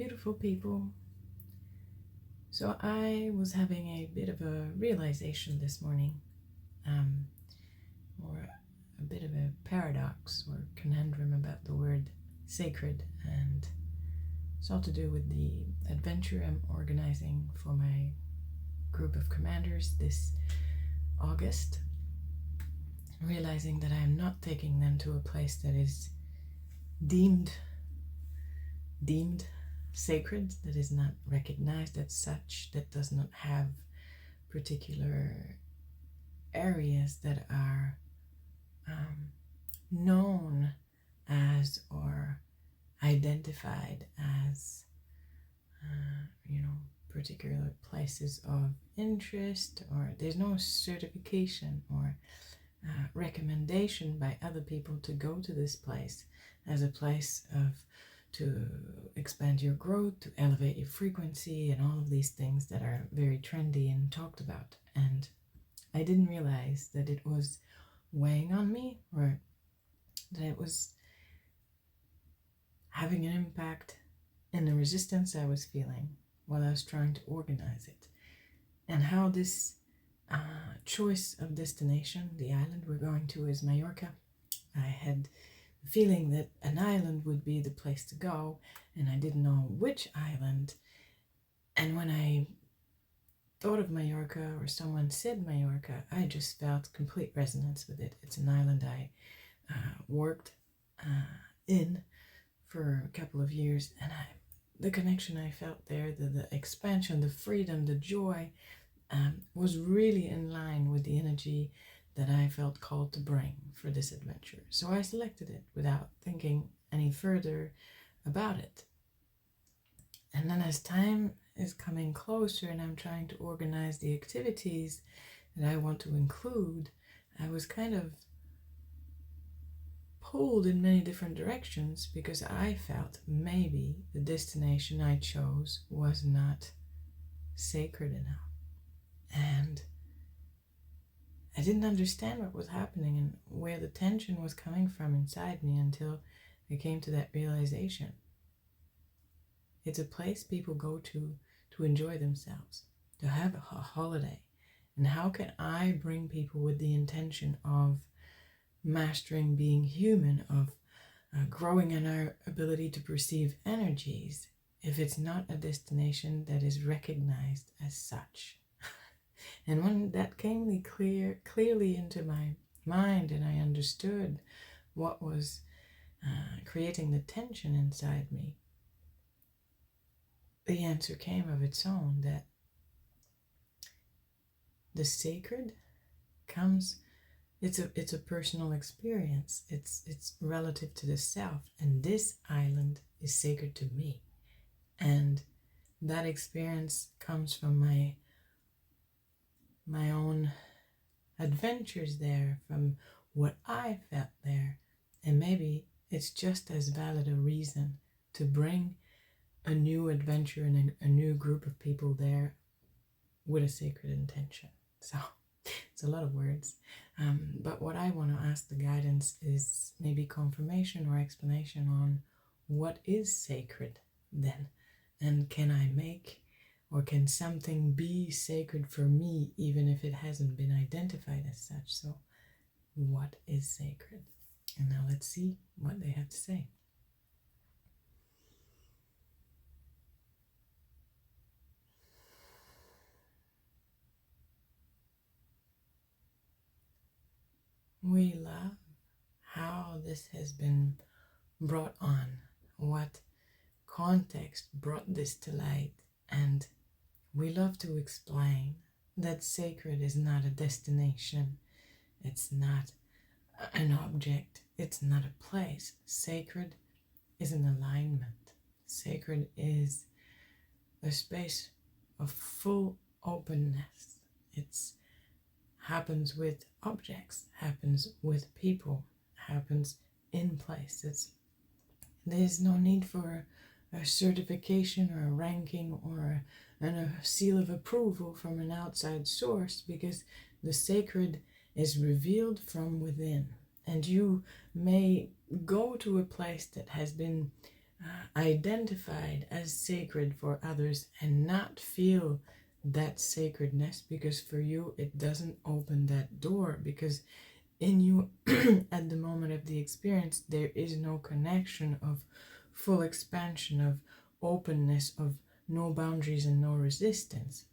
beautiful people. So I was having a bit of a realization this morning, or a bit of a paradox or conundrum about the word sacred, and it's all to do with the adventure I'm organizing for my group of commanders this August, realizing that I am not taking them to a place that is deemed sacred, that is not recognized as such, that does not have particular areas that are known as or identified as particular places of interest, or there's no certification or recommendation by other people to go to this place as a place to expand your growth, to elevate your frequency, and all of these things that are very trendy and talked about. And I didn't realize that it was weighing on me, or that it was having an impact in the resistance I was feeling while I was trying to organize it. And how this choice of destination, the island we're going to is Mallorca. I had the feeling that an island would be the place to go, and I didn't know which island. And when I thought of Mallorca, or someone said Mallorca, I just felt complete resonance with it. It's an island I worked in for a couple of years, and the connection I felt there, the expansion, the freedom, the joy, was really in line with the energy that I felt called to bring for this adventure. So I selected it without thinking any further about it. And then as time is coming closer and I'm trying to organize the activities that I want to include, I was kind of pulled in many different directions because I felt maybe the destination I chose was not sacred enough. And I didn't understand what was happening and where the tension was coming from inside me until I came to that realization. It's a place people go to enjoy themselves, to have a holiday. And how can I bring people with the intention of mastering being human, of growing in our ability to perceive energies, if it's not a destination that is recognized as such? And when that came clearly into my mind, and I understood what was creating the tension inside me, the answer came of its own, that the sacred comes, it's a personal experience. It's relative to the self, and this island is sacred to me. And that experience comes from my own adventures there, from what I felt there. And maybe it's just as valid a reason to bring a new adventure and a new group of people there with a sacred intention. So it's a lot of words, but what I want to ask the guidance is maybe confirmation or explanation on what is sacred then, and can I make, or can something be sacred for me even if it hasn't been identified as such? So what is sacred? And now let's see what they have to say. We love how this has been brought on, what context brought this to light, and we love to explain that sacred is not a destination, it's not an object, it's not a place. Sacred is an alignment. Sacred is a space of full openness. It's happens with objects, happens with people, happens in places. There's no need for a certification or a ranking or a seal of approval from an outside source, because the sacred is revealed from within. And you may go to a place that has been identified as sacred for others and not feel that sacredness, because for you it doesn't open that door, because in you at the moment of the experience there is no connection of full expansion, of openness, of no boundaries and no resistance.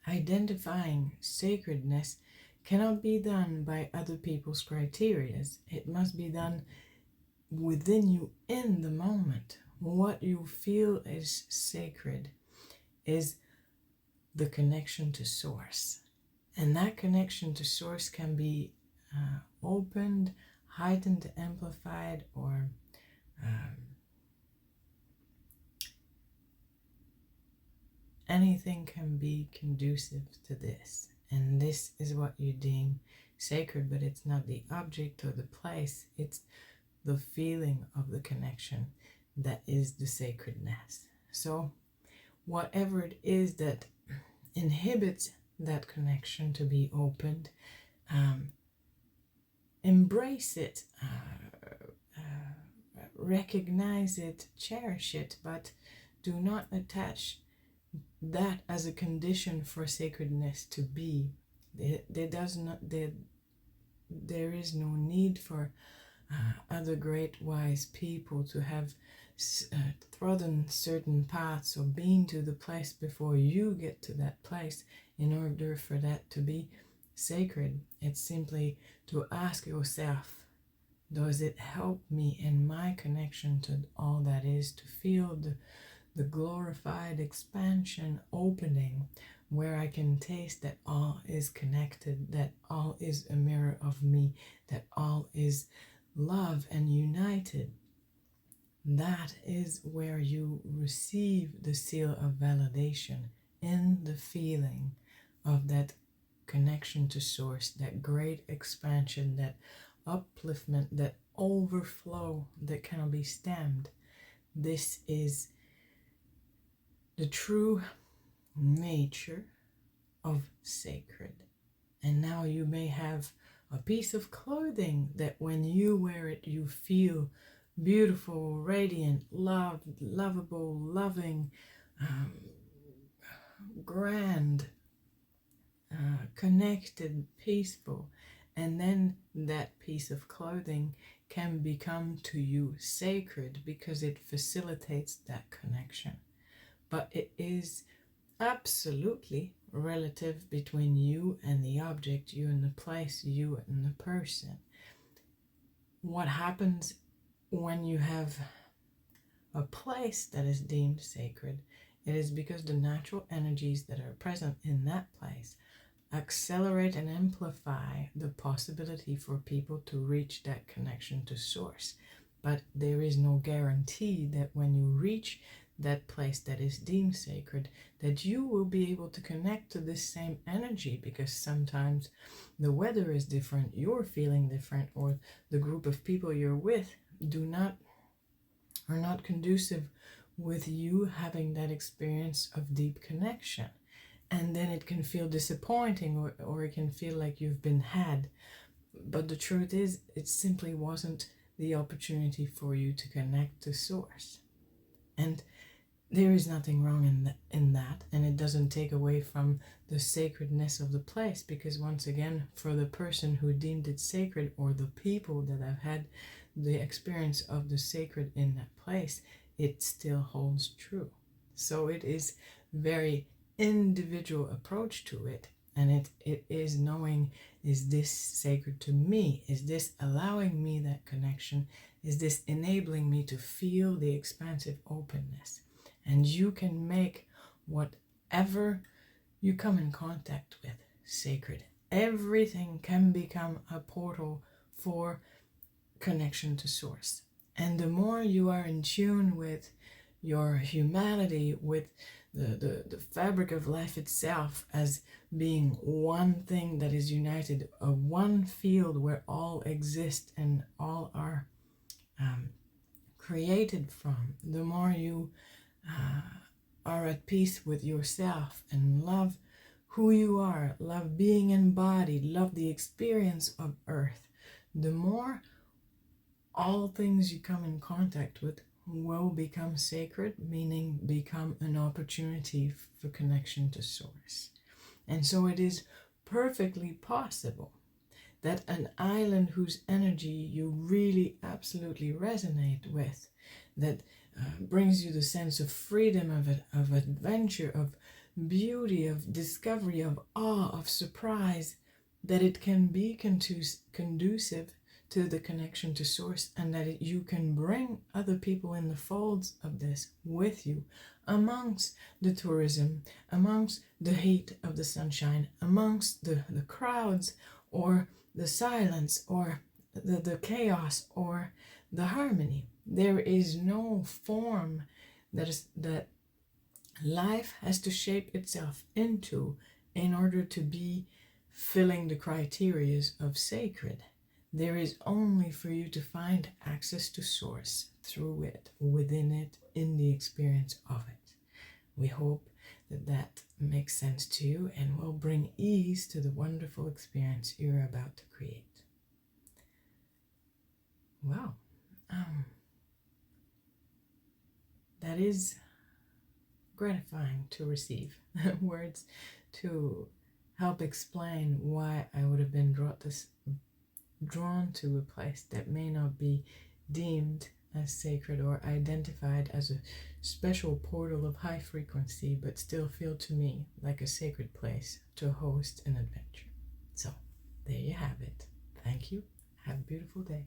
Identifying sacredness cannot be done by other people's criterias. It must be done within you in the moment. What you feel is sacred is the connection to source. And that connection to source can be opened, heightened, amplified, or anything can be conducive to this. And this is what you deem sacred, but it's not the object or the place, it's the feeling of the connection that is the sacredness. So whatever it is that inhibits that connection to be opened, embrace it, recognize it, cherish it, but do not attach that as a condition for sacredness to be. There is no need for other great wise people to have trodden certain paths or been to the place before you get to that place in order for that to be sacred. It's simply to ask yourself, does it help me in my connection to all that is, to feel the glorified expansion opening, where I can taste that all is connected, that all is a mirror of me, that all is love and united. That is where you receive the seal of validation, in the feeling of that connection to source, that great expansion, that upliftment, that overflow that cannot be stemmed. This is the true nature of sacred. And now you may have a piece of clothing that when you wear it, you feel beautiful, radiant, loved, lovable, loving, grand, connected, peaceful. And then that piece of clothing can become to you sacred because it facilitates that connection. But it is absolutely relative between you and the object, you and the place, you and the person. What happens when you have a place that is deemed sacred? It is because the natural energies that are present in that place accelerate and amplify the possibility for people to reach that connection to source. But there is no guarantee that when you reach that place that is deemed sacred, that you will be able to connect to this same energy, because sometimes the weather is different, you're feeling different, or the group of people you're with are not conducive with you having that experience of deep connection. And then it can feel disappointing, or it can feel like you've been had. But the truth is, it simply wasn't the opportunity for you to connect to source. And there is nothing wrong in that, and it doesn't take away from the sacredness of the place, because once again, for the person who deemed it sacred, or the people that have had the experience of the sacred in that place, it still holds true. So it is very individual approach to it, and it is knowing, is this sacred to me? Is this allowing me that connection? Is this enabling me to feel the expansive openness? And you can make whatever you come in contact with sacred. Everything can become a portal for connection to source. And the more you are in tune with your humanity, with the fabric of life itself as being one thing that is united, a one field where all exist and all are created from, the more you are at peace with yourself and love who you are, love being embodied, love the experience of earth, the more all things you come in contact with will become sacred, meaning become an opportunity for connection to Source. And so it is perfectly possible that an island whose energy you really absolutely resonate with, that brings you the sense of freedom, of adventure, of beauty, of discovery, of awe, of surprise, that it can be conducive to the connection to Source, and that you can bring other people in the folds of this with you, amongst the tourism, amongst the heat of the sunshine, amongst the crowds, or the silence, or the chaos, or the harmony. There is no form that life has to shape itself into in order to be filling the criteria of sacred. There is only for you to find access to Source through it, within it, in the experience of it. We hope that makes sense to you and will bring ease to the wonderful experience you're about to create. Wow. That is gratifying to receive words to help explain why I would have been drawn to a place that may not be deemed as sacred or identified as a special portal of high frequency, but still feel to me like a sacred place to host an adventure. So there you have it. Thank you. Have a beautiful day.